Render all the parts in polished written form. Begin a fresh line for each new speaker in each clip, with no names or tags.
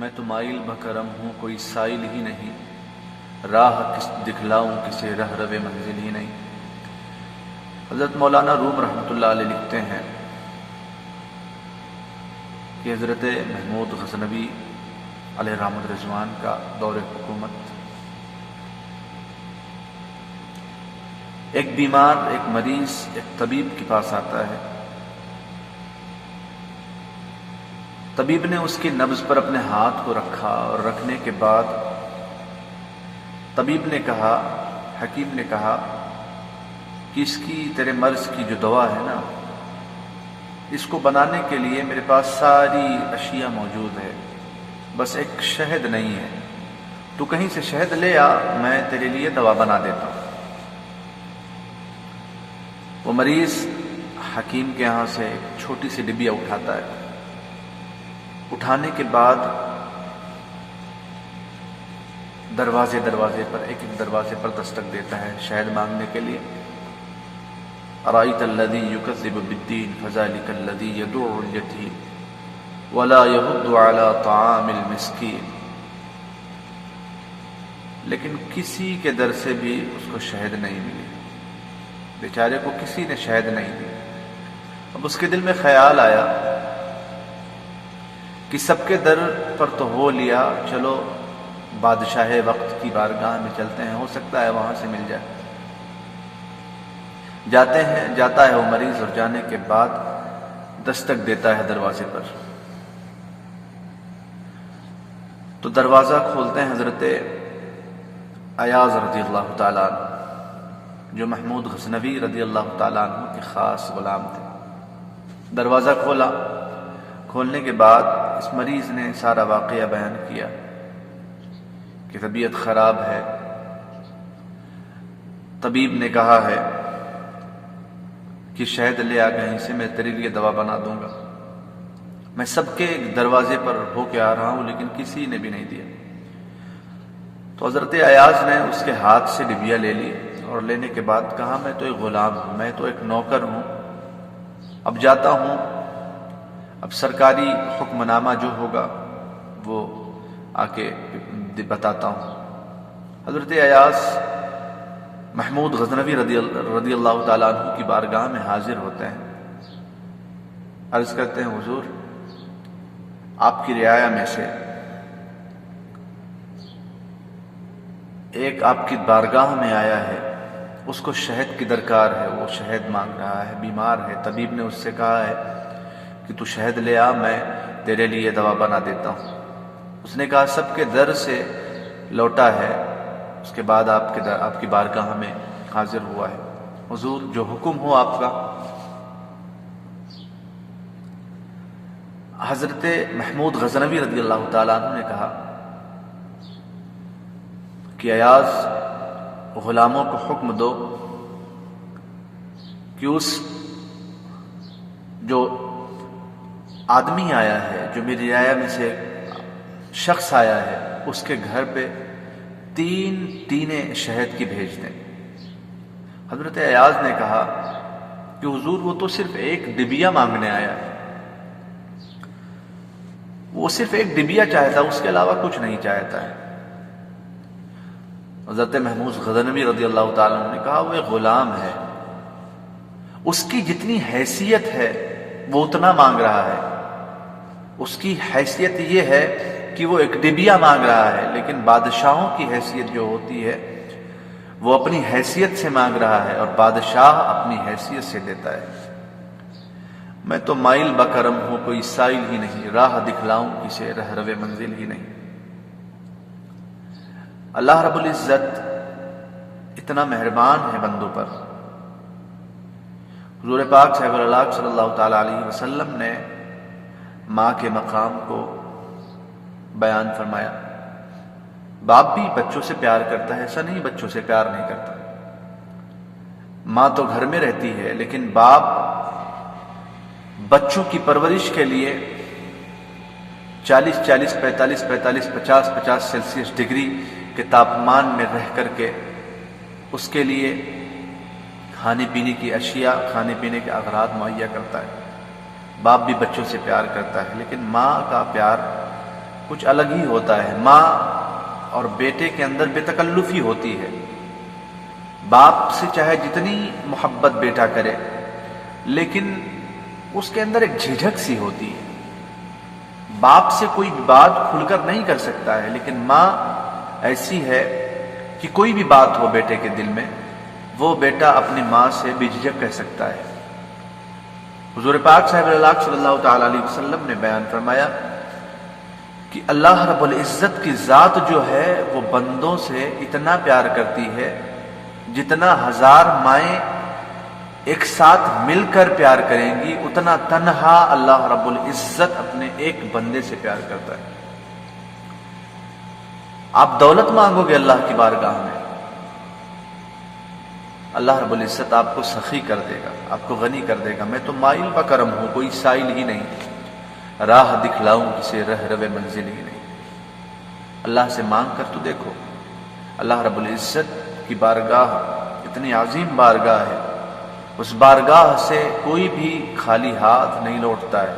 میں تو مائل بکرم ہوں کوئی سائل ہی نہیں، راہ کس دکھلاؤں کسے رہ رو منزل ہی نہیں۔ حضرت مولانا روم رحمۃ اللہ علیہ لکھتے ہیں کہ حضرت محمود غزنوی علیہ رحمت رضوان کا دور حکومت، ایک بیمار، ایک مریض ایک طبیب کے پاس آتا ہے۔ طبیب نے اس کی نبض پر اپنے ہاتھ کو رکھا اور رکھنے کے بعد طبیب نے کہا، حکیم نے کہا کہ اس کی تیرے مرض کی جو دوا ہے نا، اس کو بنانے کے لیے میرے پاس ساری اشیاء موجود ہے، بس ایک شہد نہیں ہے، تو کہیں سے شہد لے آ، میں تیرے لیے دوا بنا دیتا ہوں۔ وہ مریض حکیم کے یہاں سے ایک چھوٹی سی ڈبیا اٹھاتا ہے، اٹھانے کے بعد دروازے پر ایک دروازے پر دستک دیتا ہے شہد مانگنے کے لیے۔ ارائیت الذی یکذب بالدین فذلک الذی یدع الیتیم ولا یحض علی طعام المسکین۔ لیکن کسی کے در سے بھی اس کو شہد نہیں ملی، بیچارے کو کسی نے شہد نہیں دی۔ اب اس کے دل میں خیال آیا کہ سب کے در پر تو ہو لیا، چلو بادشاہ وقت کی بارگاہ میں چلتے ہیں، ہو سکتا ہے وہاں سے مل جائے۔ جاتا ہے وہ مریض، اور جانے کے بعد دستک دیتا ہے دروازے پر۔ تو دروازہ کھولتے ہیں حضرت ایاز رضی اللہ تعالیٰ عنہ، جو محمود غزنوی رضی اللہ تعالیٰ عنہ کے خاص غلام تھے۔ دروازہ کھولا، کھولنے کے بعد اس مریض نے سارا واقعہ بیان کیا کہ طبیعت خراب ہے، طبیب نے کہا ہے کہ شہد لے آ کہیں سے، میں تیرے لیے دوا بنا دوں گا، میں سب کے دروازے پر ہو کے آ رہا ہوں لیکن کسی نے بھی نہیں دیا۔ تو حضرت ایاز نے اس کے ہاتھ سے ڈبیا لے لی، اور لینے کے بعد کہا، میں تو ایک غلام ہوں، میں تو ایک نوکر ہوں، اب جاتا ہوں، اب سرکاری حکم نامہ جو ہوگا وہ آ کے بتاتا ہوں۔ حضرت ایاز محمود غزنوی رضی اللہ تعالیٰ عنہ کی بارگاہ میں حاضر ہوتے ہیں، عرض کرتے ہیں، حضور آپ کی رعایا میں سے ایک آپ کی بارگاہ میں آیا ہے، اس کو شہد کی درکار ہے، وہ شہد مانگ رہا ہے، بیمار ہے، طبیب نے اس سے کہا ہے کہ تو شہد لے آ، میں تیرے لیے دوا بنا دیتا ہوں۔ اس نے کہا سب کے در سے لوٹا ہے، اس کے بعد آپ کی بارگاہ میں حاضر ہوا ہے، حضور جو حکم ہو آپ کا۔ حضرت محمود غزنوی رضی اللہ تعالیٰ عنہ نے کہا کہ ایاز، غلاموں کو حکم دو کہ اس جو آدمی آیا ہے، جو میری رعایا میں سے شخص آیا ہے، اس کے گھر پہ 3 ٹینیں شہد کی بھیج دیں۔ حضرت ایاز نے کہا کہ حضور وہ تو صرف ایک ڈبیا مانگنے آیا ہے، وہ صرف ایک ڈبیا چاہتا ہے، اس کے علاوہ کچھ نہیں چاہتا ہے۔ حضرت محمود غزنوی رضی اللہ تعالیٰ عنہ نے کہا وہ ایک غلام ہے، اس کی جتنی حیثیت ہے وہ اتنا مانگ رہا ہے، اس کی حیثیت یہ ہے کہ وہ ایک ڈبیا مانگ رہا ہے، لیکن بادشاہوں کی حیثیت جو ہوتی ہے وہ اپنی حیثیت سے مانگ رہا ہے، اور بادشاہ اپنی حیثیت سے دیتا ہے۔ میں تو مائل بکرم ہوں کوئی سائل ہی نہیں، راہ دکھلاؤں کسے رہ رو منزل ہی نہیں۔ اللہ رب العزت اتنا مہربان ہے بندوں پر۔ حضور پاک صاحب اللہ صلی اللہ تعالیٰ علیہ وسلم نے ماں کے مقام کو بیان فرمایا۔ باپ بھی بچوں سے پیار کرتا ہے، ایسا نہیں بچوں سے پیار نہیں کرتا، ماں تو گھر میں رہتی ہے، لیکن باپ بچوں کی پرورش کے لیے 40 45 50 سیلسیس ڈگری کے تاپمان میں رہ کر کے اس کے لیے کھانے پینے کی اشیاء، کھانے پینے کے اغراض مہیا کرتا ہے۔ باپ بھی بچوں سے پیار کرتا ہے، لیکن ماں کا پیار کچھ الگ ہی ہوتا ہے۔ ماں اور بیٹے کے اندر بے تکلفی ہوتی ہے۔ باپ سے چاہے جتنی محبت بیٹا کرے، لیکن اس کے اندر ایک جھجھک سی ہوتی ہے۔ باپ سے کوئی بات کھل کر نہیں کر سکتا ہے، لیکن ماں ایسی ہے کہ کوئی بھی بات ہو بیٹے کے دل میں، وہ بیٹا اپنی ماں سے بے جھجھک کہہ سکتا ہے۔ حضور پاک صاحب صلی اللہ تعالی علیہ وسلم نے بیان فرمایا کہ اللہ رب العزت کی ذات جو ہے وہ بندوں سے اتنا پیار کرتی ہے جتنا 1000 مائیں ایک ساتھ مل کر پیار کریں گی، اتنا تنہا اللہ رب العزت اپنے ایک بندے سے پیار کرتا ہے۔ آپ دولت مانگو گے اللہ کی بارگاہ میں، اللہ رب العزت آپ کو سخی کر دے گا، آپ کو غنی کر دے گا۔ میں تو مائل بکرم ہوں، کوئی سائل ہی نہیں، راہ دکھلاؤں کسے رہ روے منزل ہی نہیں۔ اللہ سے مانگ کر تو دیکھو، اللہ رب العزت کی بارگاہ اتنی عظیم بارگاہ ہے، اس بارگاہ سے کوئی بھی خالی ہاتھ نہیں لوٹتا ہے۔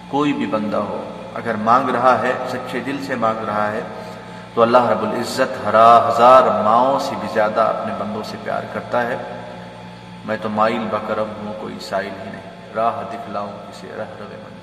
کوئی بھی بندہ ہو اگر مانگ رہا ہے، سچے دل سے مانگ رہا ہے، تو اللہ رب العزت 1000 ماؤں سے بھی زیادہ اپنے بندوں سے پیار کرتا ہے۔ میں تو مائل بکرم ہوں، کوئی سائل ہی نہیں، راہ دکھلاؤں کسے رہ روے منزل